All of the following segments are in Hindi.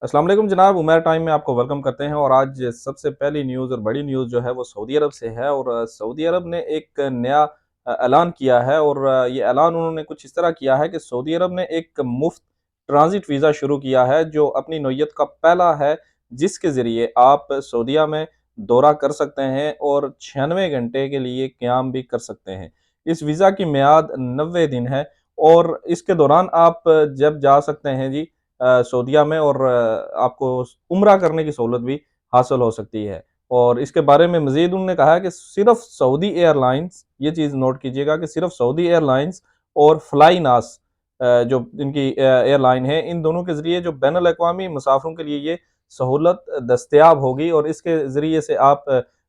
अस्सलाम वालेकुम जनाब, उमर टाइम में आपको वेलकम करते हैं। और आज सबसे पहली न्यूज़ और बड़ी न्यूज़ जो है वो सऊदी अरब से है। और सऊदी अरब ने एक नया ऐलान किया है। और ये ऐलान उन्होंने कुछ इस तरह किया है कि सऊदी अरब ने एक मुफ्त ट्रांज़िट वीज़ा शुरू किया है, जो अपनी नौइयत का पहला है, जिसके ज़रिए आप सऊदीया में दौरा कर सकते हैं और 96 घंटे के लिए क़याम भी कर सकते हैं। इस वीज़ा की मियाद 90 दिन है और इसके दौरान आप जब जा सकते हैं जी सऊदीया में, और आपको उम्रा करने की सहूलत भी हासिल हो सकती है। और इसके बारे में मज़ीद उन्होंने कहा है कि सिर्फ़ सऊदी एयरलाइंस, ये चीज़ नोट कीजिएगा कि सिर्फ़ सऊदी एयरलाइंस और फ्लाइनास जो इनकी एयरलाइन है, इन दोनों के ज़रिए जो बैनुल अक़वामी मुसाफ़िरों के लिए ये सहूलत दस्तयाब होगी। और इसके ज़रिए से आप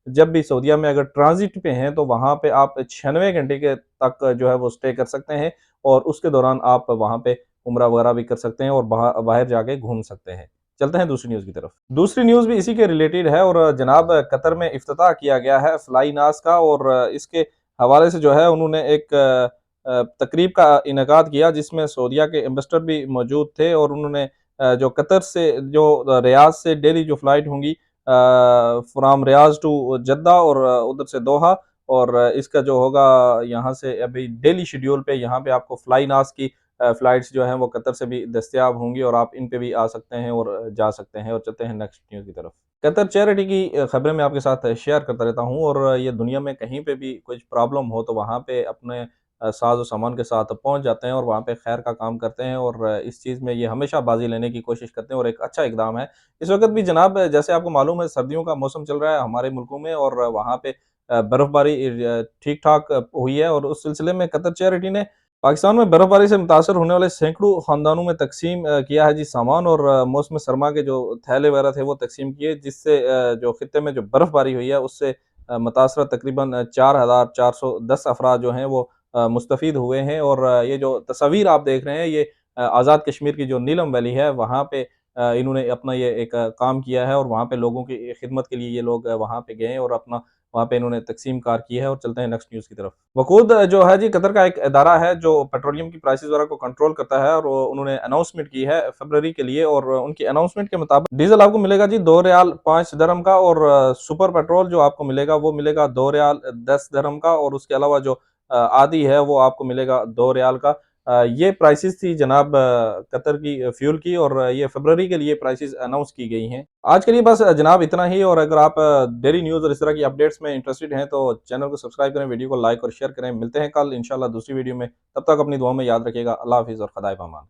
जब भी सऊदीया में अगर ट्रांज़िट पे हैं, तो वहाँ पे आप 96 घंटे के तक जो है वो स्टे कर सकते हैं और उसके दौरान आप वहाँ पे उम्रा वगैरह भी कर सकते हैं और बाहर जाके घूम सकते हैं। चलते हैं दूसरी न्यूज़ की तरफ। दूसरी न्यूज़ भी इसी के रिलेटेड है। और जनाब कतर में इफ्तिताह किया गया है फ्लाइनास का। और इसके हवाले से जो है उन्होंने एक तकरीब का इनेकाद किया, जिसमें सऊदीया के एम्बेसडर भी मौजूद थे। और उन्होंने जो कतर से जो रियाद से डेली जो फ़्लाइट होंगी फ्रॉम रियाज टू जद्दा और उधर से दोहा, और इसका जो होगा यहाँ से अभी डेली शेड्यूल पे यहाँ पे आपको फ्लाइनास की फ़्लाइट्स जो हैं वो कतर से भी दस्तयाब होंगी और आप इन पे भी आ सकते हैं और जा सकते हैं। और चलते हैं नेक्स्ट न्यूज़ की तरफ। कतर चैरिटी की खबरें मैं आपके साथ शेयर करता रहता हूँ। और ये दुनिया में कहीं पे भी कुछ प्रॉब्लम हो तो वहाँ पे अपने साज़ और सामान के साथ पहुँच जाते हैं और वहाँ पे खैर का काम करते हैं। और इस चीज़ में ये हमेशा बाज़ी लेने की कोशिश करते हैं और एक अच्छा इक़दाम है। इस वक़्त भी जनाब जैसे आपको मालूम है, सर्दियों का मौसम चल रहा है हमारे मुल्कों में, और वहाँ पे बर्फ़बारी ठीक-ठाक हुई है। और उस सिलसिले में कतर चैरिटी ने पाकिस्तान में बर्फ़बारी से मुतासर होने वाले सैकड़ों ख़ानदानों में तक़सीम किया है जी सामान, और मौसम सरमा के जो थैले वगैरह थे वो तक़सीम किए, जिससे जो ख़ित्ते में जो बर्फ़बारी हुई है उससे मुतासरा तकरीबन 4410 अफ़राद जो हैं वो मुस्तफ़ीद हुए हैं। और ये जो तस्वीर आप देख रहे हैं, ये आज़ाद कश्मीर की जो नीलम वैली है वहाँ पे इन्होंने अपना ये एक काम किया है। और वहाँ पे लोगों की खिदमत के लिए ये लोग वहाँ पे गए और अपना वहाँ पे इन्होंने तक़सीम कार की है। और चलते हैं नेक्स्ट न्यूज़ की तरफ। वक़ूद जो है जी कतर का एक इदारा है जो पेट्रोलियम की प्राइसेज़ वगैरह को कंट्रोल करता है, और उन्होंने अनाउंसमेंट की है फ़रवरी के लिए। और उनकी अनाउंसमेंट के मुताबिक डीज़ल आपको मिलेगा जी 2 रियाल 5 दिरहम का, और सुपर पेट्रोल जो आपको मिलेगा वो मिलेगा 2 रियाल 10 दिरहम का, और उसके अलावा जो आदी है वो आपको मिलेगा 2 रियाल का। ये प्राइसेज़ थी जनाब कतर की फ्यूल की, और ये फ़रवरी के लिए प्राइसेज़ अनाउंस की गई हैं। आज के लिए बस जनाब इतना ही। और अगर आप डेली न्यूज़ और इस तरह की अपडेट्स में इंटरेस्टेड हैं, तो चैनल को सब्सक्राइब करें, वीडियो को लाइक और शेयर करें। मिलते हैं कल इंशाल्लाह दूसरी वीडियो में। तब तक अपनी दुआओं में याद रखिएगा। अल्लाह हाफ़िज़ और ख़ुदा ए पामान।